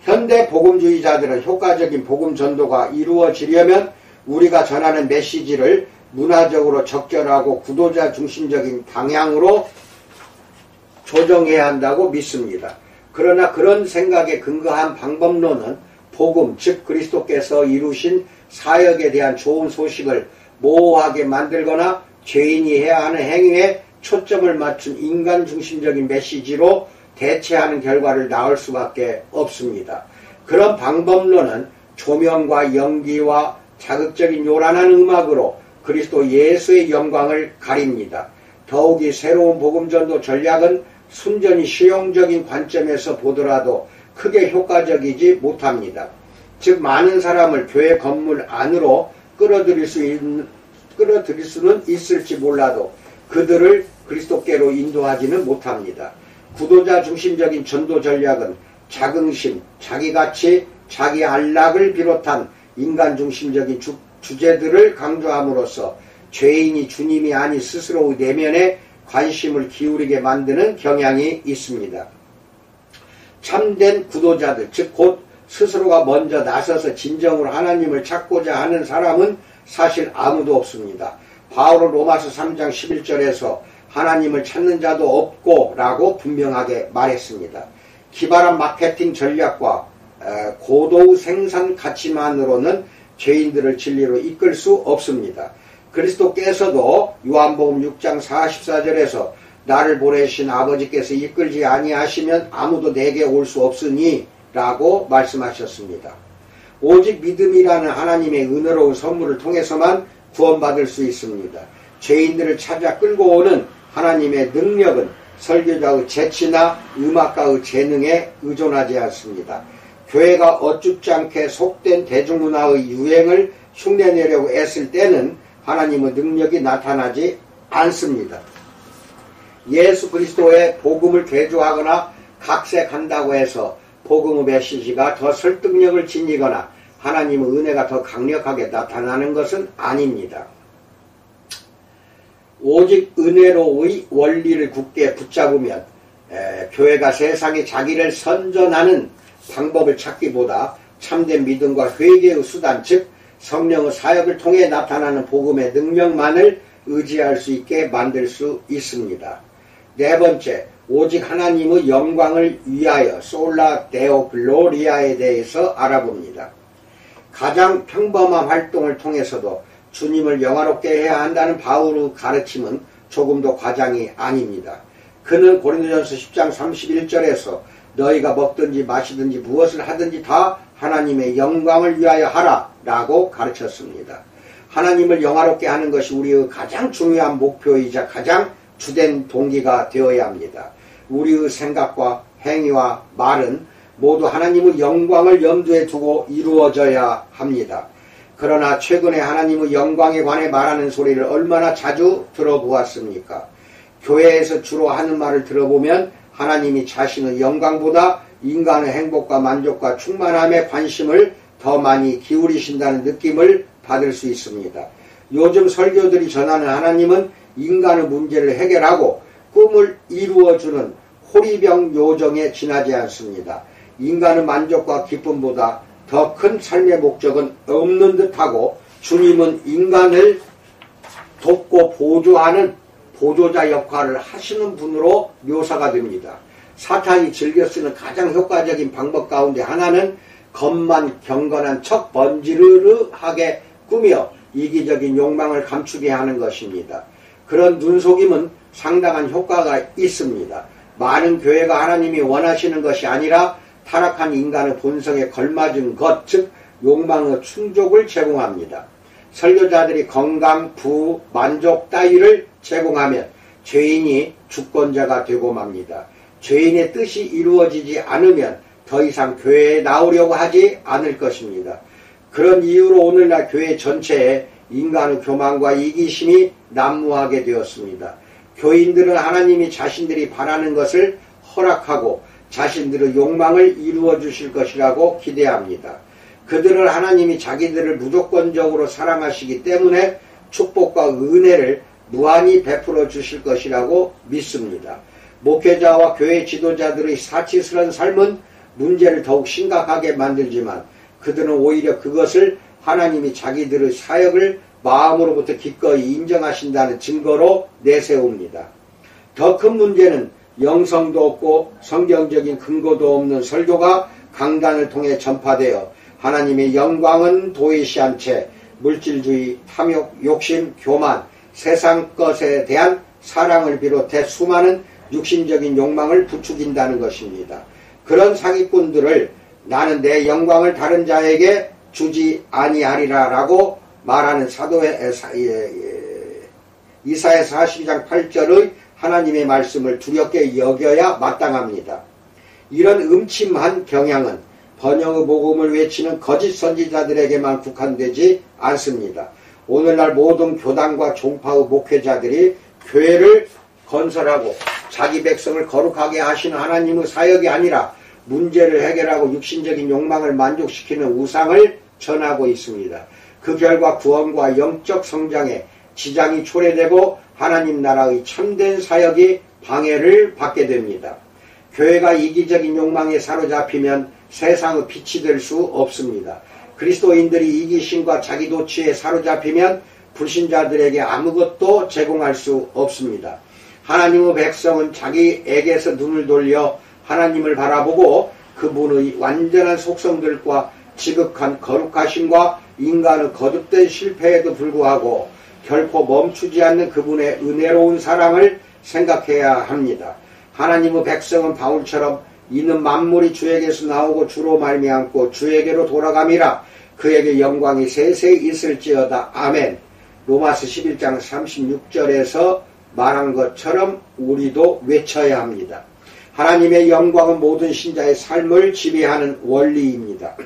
현대 복음주의자들은 효과적인 복음 전도가 이루어지려면 우리가 전하는 메시지를 문화적으로 적절하고 구도자 중심적인 방향으로 조정해야 한다고 믿습니다. 그러나 그런 생각에 근거한 방법론은 복음, 즉 그리스도께서 이루신 사역에 대한 좋은 소식을 모호하게 만들거나 죄인이 해야 하는 행위에 초점을 맞춘 인간 중심적인 메시지로 대체하는 결과를 낳을 수밖에 없습니다. 그런 방법론은 조명과 연기와 자극적인 요란한 음악으로 그리스도 예수의 영광을 가립니다. 더욱이 새로운 복음전도 전략은 순전히 실용적인 관점에서 보더라도 크게 효과적이지 못합니다. 즉 많은 사람을 교회 건물 안으로 끌어들일 수는 있을지 몰라도 그들을 그리스도께로 인도하지는 못합니다. 구도자 중심적인 전도 전략은 자긍심, 자기가치, 자기 안락을 비롯한 인간 중심적인 주제들을 강조함으로써 죄인이 주님이 아닌 스스로의 내면에 관심을 기울이게 만드는 경향이 있습니다. 참된 구도자들, 즉 곧 스스로가 먼저 나서서 진정으로 하나님을 찾고자 하는 사람은 사실 아무도 없습니다. 바울은 로마서 3장 11절에서 하나님을 찾는 자도 없고 라고 분명하게 말했습니다. 기발한 마케팅 전략과 고도의 생산 가치만으로는 죄인들을 진리로 이끌 수 없습니다. 그리스도께서도 요한복음 6장 44절에서 나를 보내신 아버지께서 이끌지 아니하시면 아무도 내게 올 수 없으니 라고 말씀하셨습니다. 오직 믿음이라는 하나님의 은혜로운 선물을 통해서만 구원받을 수 있습니다. 죄인들을 찾아 끌고 오는 하나님의 능력은 설교자의 재치나 음악가의 재능에 의존하지 않습니다. 교회가 어쭙지 않게 속된 대중문화의 유행을 흉내내려고 애쓸 때는 하나님의 능력이 나타나지 않습니다. 예수 그리스도의 복음을 개조하거나 각색한다고 해서 복음의 메시지가 더 설득력을 지니거나 하나님의 은혜가 더 강력하게 나타나는 것은 아닙니다. 오직 은혜로의 원리를 굳게 붙잡으면 교회가 세상에 자기를 선전하는 방법을 찾기보다 참된 믿음과 회개의 수단, 즉 성령의 사역을 통해 나타나는 복음의 능력만을 의지할 수 있게 만들 수 있습니다. 네 번째, 오직 하나님의 영광을 위하여 솔라 데오 글로리아에 대해서 알아봅니다. 가장 평범한 활동을 통해서도 주님을 영화롭게 해야 한다는 바울의 가르침은 조금도 과장이 아닙니다. 그는 고린도전서 10장 31절에서 너희가 먹든지 마시든지 무엇을 하든지 다 하나님의 영광을 위하여 하라 라고 가르쳤습니다. 하나님을 영화롭게 하는 것이 우리의 가장 중요한 목표이자 가장 주된 동기가 되어야 합니다. 우리의 생각과 행위와 말은 모두 하나님의 영광을 염두에 두고 이루어져야 합니다. 그러나 최근에 하나님의 영광에 관해 말하는 소리를 얼마나 자주 들어보았습니까? 교회에서 주로 하는 말을 들어보면 하나님이 자신의 영광보다 인간의 행복과 만족과 충만함에 관심을 더 많이 기울이신다는 느낌을 받을 수 있습니다. 요즘 설교들이 전하는 하나님은 인간의 문제를 해결하고 꿈을 이루어주는 호리병 요정에 지나지 않습니다. 인간의 만족과 기쁨보다 더 큰 삶의 목적은 없는 듯하고 주님은 인간을 돕고 보조하는 보조자 역할을 하시는 분으로 묘사가 됩니다. 사탄이 즐겨 쓰는 가장 효과적인 방법 가운데 하나는 겉만 경건한 척 번지르르하게 꾸며 이기적인 욕망을 감추게 하는 것입니다. 그런 눈속임은 상당한 효과가 있습니다. 많은 교회가 하나님이 원하시는 것이 아니라 타락한 인간의 본성에 걸맞은 것, 즉 욕망의 충족을 제공합니다. 설교자들이 건강, 부와 만족 따위를 제공하면 죄인이 주권자가 되고 맙니다. 죄인의 뜻이 이루어지지 않으면 더 이상 교회에 나오려고 하지 않을 것입니다. 그런 이유로 오늘날 교회 전체에 인간의 교만과 이기심이 난무하게 되었습니다. 교인들은 하나님이 자신들이 바라는 것을 허락하고 자신들의 욕망을 이루어 주실 것이라고 기대합니다. 그들은 하나님이 자기들을 무조건적으로 사랑하시기 때문에 축복과 은혜를 무한히 베풀어 주실 것이라고 믿습니다. 목회자와 교회 지도자들의 사치스러운 삶은 문제를 더욱 심각하게 만들지만 그들은 오히려 그것을 하나님이 자기들의 사역을 마음으로부터 기꺼이 인정하신다는 증거로 내세웁니다. 더 큰 문제는 영성도 없고 성경적인 근거도 없는 설교가 강단을 통해 전파되어 하나님의 영광은 도외시한 채 물질주의, 탐욕, 욕심, 교만, 세상 것에 대한 사랑을 비롯해 수많은 육신적인 욕망을 부추긴다는 것입니다. 그런 사기꾼들을 나는 내 영광을 다른 자에게 주지 아니하리라 라고 말하는 이사야 42장 8절의 하나님의 말씀을 두렵게 여겨야 마땅합니다. 이런 음침한 경향은 번영의 복음을 외치는 거짓 선지자들에게만 국한되지 않습니다. 오늘날 모든 교단과 종파의 목회자들이 교회를 건설하고 자기 백성을 거룩하게 하시는 하나님의 사역이 아니라 문제를 해결하고 육신적인 욕망을 만족시키는 우상을 전하고 있습니다. 그 결과 구원과 영적 성장에 지장이 초래되고 하나님 나라의 참된 사역이 방해를 받게 됩니다. 교회가 이기적인 욕망에 사로잡히면 세상의 빛이 될 수 없습니다. 그리스도인들이 이기심과 자기 도취에 사로잡히면 불신자들에게 아무것도 제공할 수 없습니다. 하나님의 백성은 자기에게서 눈을 돌려 하나님을 바라보고 그분의 완전한 속성들과 지극한 거룩하심과 인간의 거듭된 실패에도 불구하고 결코 멈추지 않는 그분의 은혜로운 사랑을 생각해야 합니다. 하나님의 백성은 바울처럼 이는 만물이 주에게서 나오고 주로 말미암고 주에게로 돌아감이라 그에게 영광이 세세히 있을지어다. 아멘. 로마서 11장 36절에서 말한 것처럼 우리도 외쳐야 합니다. 하나님의 영광은 모든 신자의 삶을 지배하는 원리입니다.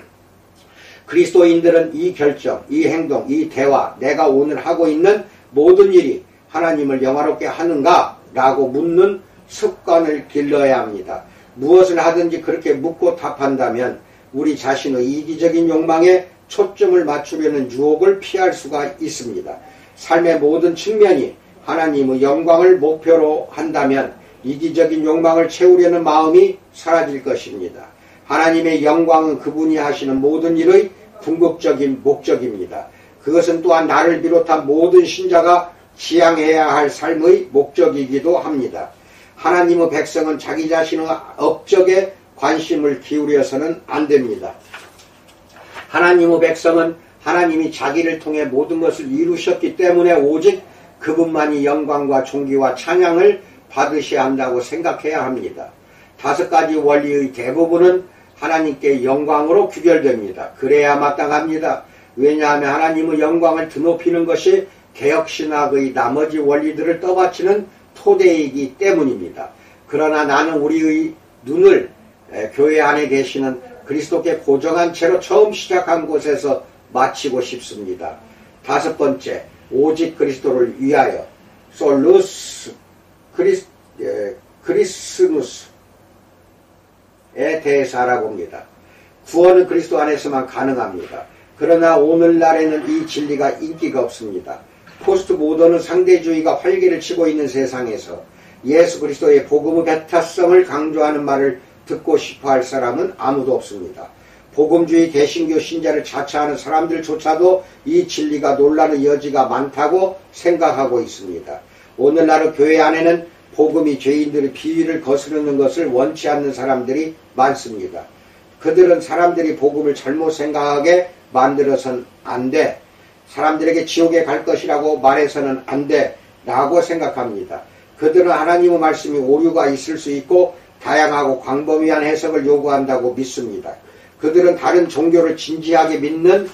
그리스도인들은 이 결정, 이 행동, 이 대화, 내가 오늘 하고 있는 모든 일이 하나님을 영화롭게 하는가? 라고 묻는 습관을 길러야 합니다. 무엇을 하든지 그렇게 묻고 답한다면 우리 자신의 이기적인 욕망에 초점을 맞추려는 유혹을 피할 수가 있습니다. 삶의 모든 측면이 하나님의 영광을 목표로 한다면 이기적인 욕망을 채우려는 마음이 사라질 것입니다. 하나님의 영광은 그분이 하시는 모든 일의 궁극적인 목적입니다. 그것은 또한 나를 비롯한 모든 신자가 지향해야 할 삶의 목적이기도 합니다. 하나님의 백성은 자기 자신의 업적에 관심을 기울여서는 안 됩니다. 하나님의 백성은 하나님이 자기를 통해 모든 것을 이루셨기 때문에 오직 그분만이 영광과 존귀와 찬양을 받으셔야 한다고 생각해야 합니다. 5가지 원리의 대부분은 하나님께 영광으로 귀결됩니다. 그래야 마땅합니다. 왜냐하면 하나님의 영광을 드높이는 것이 개혁신학의 나머지 원리들을 떠받치는 토대이기 때문입니다. 그러나 나는 우리의 눈을 교회 안에 계시는 그리스도께 고정한 채로 처음 시작한 곳에서 마치고 싶습니다. 5번째, 오직 그리스도를 위하여 솔루스 크리스무스에 대해서 알아봅니다. 구원은 그리스도 안에서만 가능합니다. 그러나 오늘날에는 이 진리가 인기가 없습니다. 포스트 모던은 상대주의가 활기를 치고 있는 세상에서 예수 그리스도의 복음의 배타성을 강조하는 말을 듣고 싶어할 사람은 아무도 없습니다. 복음주의 개신교 신자를 자처하는 사람들조차도 이 진리가 논란의 여지가 많다고 생각하고 있습니다. 오늘날의 교회 안에는 복음이 죄인들의 비위를 거스르는 것을 원치 않는 사람들이 많습니다. 그들은 사람들이 복음을 잘못 생각하게 만들어선 안 돼, 사람들에게 지옥에 갈 것이라고 말해서는 안 돼 라고 생각합니다. 그들은 하나님의 말씀이 오류가 있을 수 있고 다양하고 광범위한 해석을 요구한다고 믿습니다. 그들은 다른 종교를 진지하게 믿는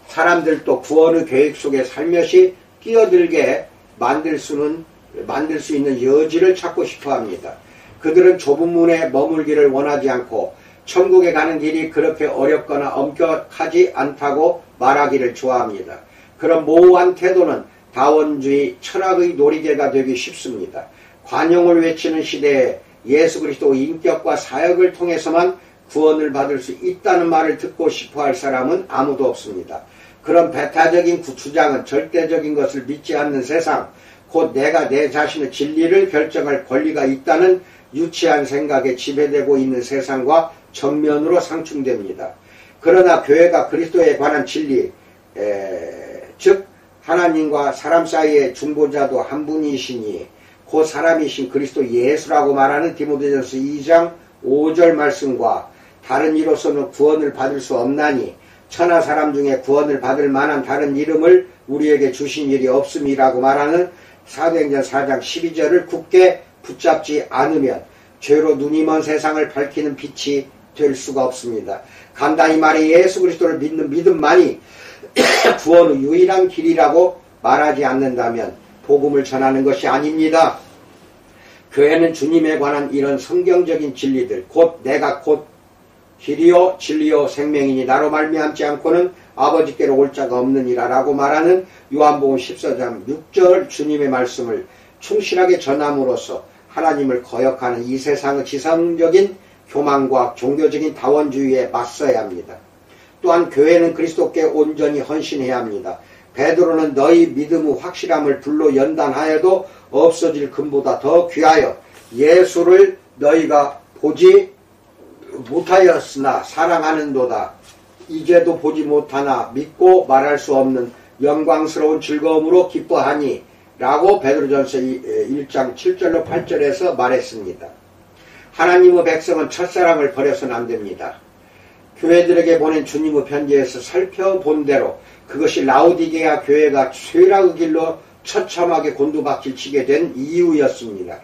사람들도 구원의 계획 속에 살며시 끼어들게 만들 수 있는 여지를 찾고 싶어 합니다. 그들은 좁은 문에 머물기를 원하지 않고 천국에 가는 길이 그렇게 어렵거나 엄격하지 않다고 말하기를 좋아합니다. 그런 모호한 태도는 다원주의 철학의 놀이개가 되기 쉽습니다. 관용을 외치는 시대에 예수 그리스도의 인격과 사역을 통해서만 구원을 받을 수 있다는 말을 듣고 싶어할 사람은 아무도 없습니다. 그런 배타적인 주장은 절대적인 것을 믿지 않는 세상, 곧 내가 내 자신의 진리를 결정할 권리가 있다는 유치한 생각에 지배되고 있는 세상과 정면으로 상충됩니다. 그러나 교회가 그리스도에 관한 진리, 즉 하나님과 사람 사이의 중보자도 한 분이시니 그 사람이신 그리스도 예수라고 말하는 디모데전서 2장 5절 말씀과 다른 이로서는 구원을 받을 수 없나니 천하 사람 중에 구원을 받을 만한 다른 이름을 우리에게 주신 일이 없음이라고 말하는 사도행전 4장 12절을 굳게 붙잡지 않으면 죄로 눈이 먼 세상을 밝히는 빛이 될 수가 없습니다. 간단히 말해 예수 그리스도를 믿는 믿음만이 구원의 유일한 길이라고 말하지 않는다면 복음을 전하는 것이 아닙니다. 교회는 주님에 관한 이런 성경적인 진리들, 곧 내가 곧 길이요 진리요 생명이니 나로 말미암지 않고는 아버지께로 올 자가 없느니라 라고 말하는 요한복음 14장 6절 주님의 말씀을 충실하게 전함으로써 하나님을 거역하는 이 세상의 지상적인 교만과 종교적인 다원주의에 맞서야 합니다. 또한 교회는 그리스도께 온전히 헌신해야 합니다. 베드로는 너희 믿음의 확실함을 불로 연단하여도 없어질 금보다 더 귀하여 예수를 너희가 보지 못하였으나 사랑하는도다. 이제도 보지 못하나 믿고 말할 수 없는 영광스러운 즐거움으로 기뻐하니 라고 베드로전서 1장 7절로 8절에서 말했습니다. 하나님의 백성은 첫사랑을 버려서는 안됩니다. 교회들에게 보낸 주님의 편지에서 살펴본 대로 그것이 라오디게아 교회가 쇠락의 길로 처참하게 곤두박질치게 된 이유였습니다.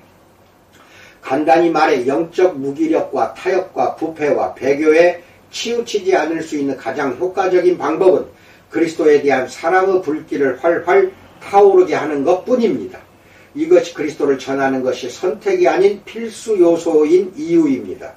간단히 말해 영적 무기력과 타협과 부패와 배교에 치우치지 않을 수 있는 가장 효과적인 방법은 그리스도에 대한 사랑의 불길을 활활 타오르게 하는 것뿐입니다. 이것이 그리스도를 전하는 것이 선택이 아닌 필수 요소인 이유입니다.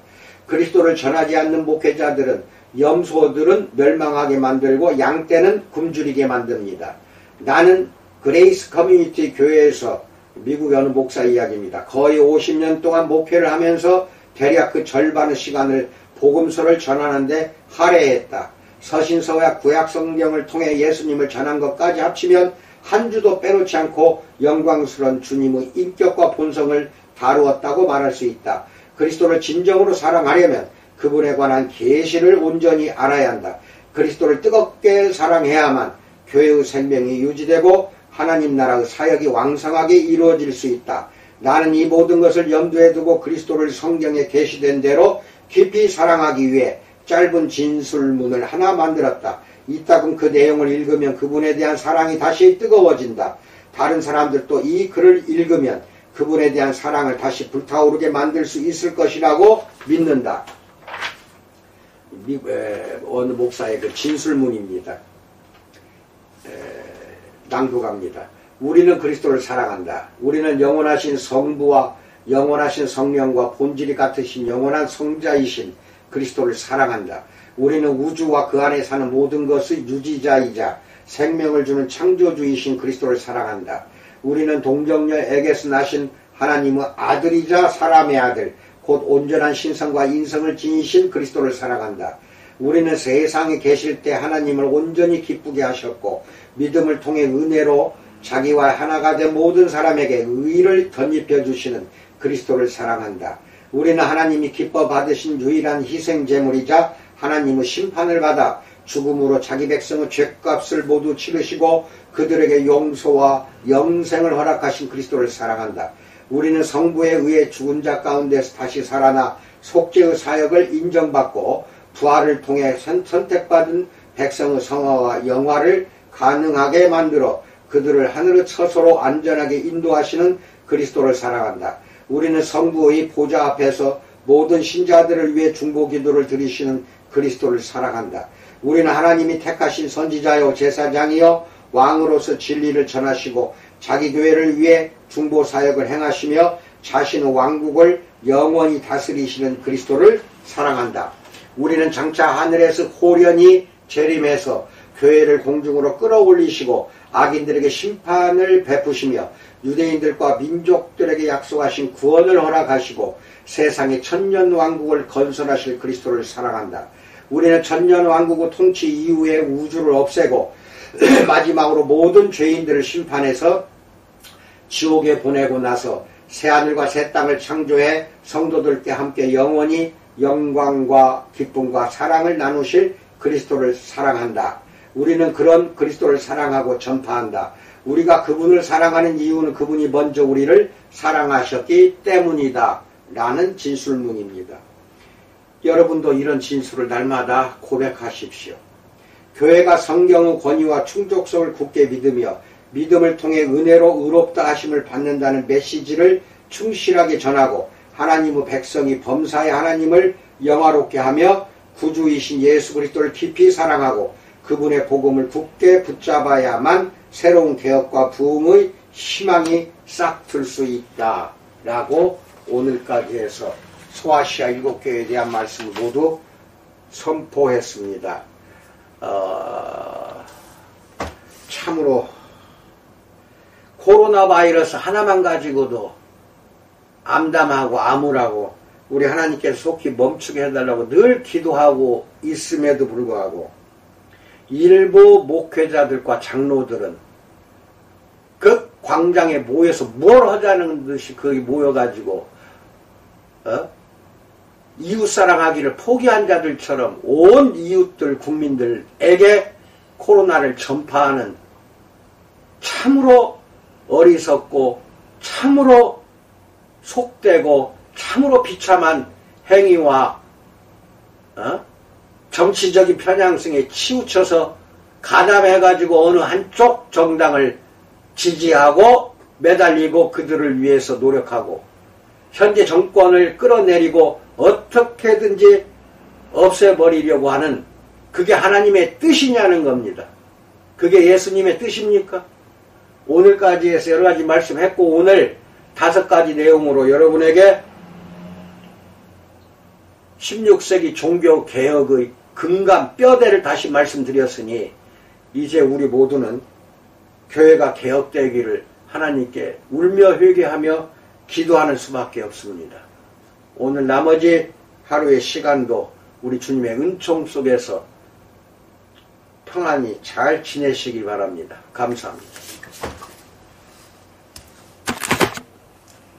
그리스도를 전하지 않는 목회자들은 염소들은 멸망하게 만들고 양떼는 굶주리게 만듭니다. 나는 그레이스 커뮤니티 교회에서 미국의 어느 목사 이야기입니다. 거의 50년 동안 목회를 하면서 대략 그 절반의 시간을 복음서를 전하는데 할애했다. 서신서와 구약성경을 통해 예수님을 전한 것까지 합치면 한 주도 빼놓지 않고 영광스러운 주님의 인격과 본성을 다루었다고 말할 수 있다. 그리스도를 진정으로 사랑하려면 그분에 관한 계시를 온전히 알아야 한다. 그리스도를 뜨겁게 사랑해야만 교회의 생명이 유지되고 하나님 나라의 사역이 왕성하게 이루어질 수 있다. 나는 이 모든 것을 염두에 두고 그리스도를 성경에 계시된 대로 깊이 사랑하기 위해 짧은 진술문을 하나 만들었다. 이따금 그 내용을 읽으면 그분에 대한 사랑이 다시 뜨거워진다. 다른 사람들도 이 글을 읽으면 그분에 대한 사랑을 다시 불타오르게 만들 수 있을 것이라고 믿는다. 어느 목사의 그 진술문입니다. 낭독합니다. 우리는 그리스도를 사랑한다. 우리는 영원하신 성부와 영원하신 성령과 본질이 같으신 영원한 성자이신 그리스도를 사랑한다. 우리는 우주와 그 안에 사는 모든 것의 유지자이자 생명을 주는 창조주이신 그리스도를 사랑한다. 우리는 동정녀 에게서 나신 하나님은 아들이자 사람의 아들, 곧 온전한 신성과 인성을 지니신 그리스도를 사랑한다. 우리는 세상에 계실 때 하나님을 온전히 기쁘게 하셨고 믿음을 통해 은혜로 자기와 하나가 된 모든 사람에게 의를 덧입혀 주시는 그리스도를 사랑한다. 우리는 하나님이 기뻐 받으신 유일한 희생제물이자 하나님의 심판을 받아 죽음으로 자기 백성의 죄값을 모두 치르시고 그들에게 용서와 영생을 허락하신 그리스도를 사랑한다. 우리는 성부에 의해 죽은 자 가운데서 다시 살아나 속죄의 사역을 인정받고 부활을 통해 선택받은 백성의 성화와 영화를 가능하게 만들어 그들을 하늘의 처소로 안전하게 인도하시는 그리스도를 사랑한다. 우리는 성부의 보좌 앞에서 모든 신자들을 위해 중보기도를 드리시는 그리스도를 사랑한다. 우리는 하나님이 택하신 선지자요 제사장이요 왕으로서 진리를 전하시고 자기 교회를 위해 중보사역을 행하시며 자신의 왕국을 영원히 다스리시는 그리스도를 사랑한다. 우리는 장차 하늘에서 호련히 재림해서 교회를 공중으로 끌어올리시고 악인들에게 심판을 베푸시며 유대인들과 민족들에게 약속하신 구원을 허락하시고 세상의 천년왕국을 건설하실 그리스도를 사랑한다. 우리는 천년왕국의 통치 이후에 우주를 없애고 마지막으로 모든 죄인들을 심판해서 지옥에 보내고 나서 새하늘과 새 땅을 창조해 성도들께 함께 영원히 영광과 기쁨과 사랑을 나누실 그리스도를 사랑한다. 우리는 그런 그리스도를 사랑하고 전파한다. 우리가 그분을 사랑하는 이유는 그분이 먼저 우리를 사랑하셨기 때문이다. 라는 진술문입니다. 여러분도 이런 진술을 날마다 고백하십시오. 교회가 성경의 권위와 충족성을 굳게 믿으며 믿음을 통해 은혜로 의롭다 하심을 받는다는 메시지를 충실하게 전하고 하나님의 백성이 범사의 하나님을 영화롭게 하며 구주이신 예수 그리스도를 깊이 사랑하고 그분의 복음을 굳게 붙잡아야만 새로운 개혁과 부흥의 희망이 싹틀 수 있다. 라고 오늘까지 해서 소아시아 7교회에 대한 말씀을 모두 선포했습니다. 참으로 코로나 바이러스 하나만 가지고도 암담하고 암울하고 우리 하나님께서 속히 멈추게 해달라고 늘 기도하고 있음에도 불구하고 일부 목회자들과 장로들은 그 광장에 모여서 뭘 하자는 듯이 거기 모여가지고 이웃사랑하기를 포기한 자들처럼 온 이웃들 국민들에게 코로나를 전파하는 참으로 어리석고 참으로 속되고 참으로 비참한 행위와 정치적인 편향성에 치우쳐서 가담해가지고 어느 한쪽 정당을 지지하고 매달리고 그들을 위해서 노력하고 현재 정권을 끌어내리고 어떻게든지 없애버리려고 하는 그게 하나님의 뜻이냐는 겁니다. 그게 예수님의 뜻입니까? 오늘까지 해서 여러 가지 말씀했고 오늘 5가지 내용으로 여러분에게 16세기 종교개혁의 근간 뼈대를 다시 말씀드렸으니 이제 우리 모두는 교회가 개혁되기를 하나님께 울며 회개하며 기도하는 수밖에 없습니다. 오늘 나머지 하루의 시간도 우리 주님의 은총 속에서 평안히 잘 지내시기 바랍니다. 감사합니다.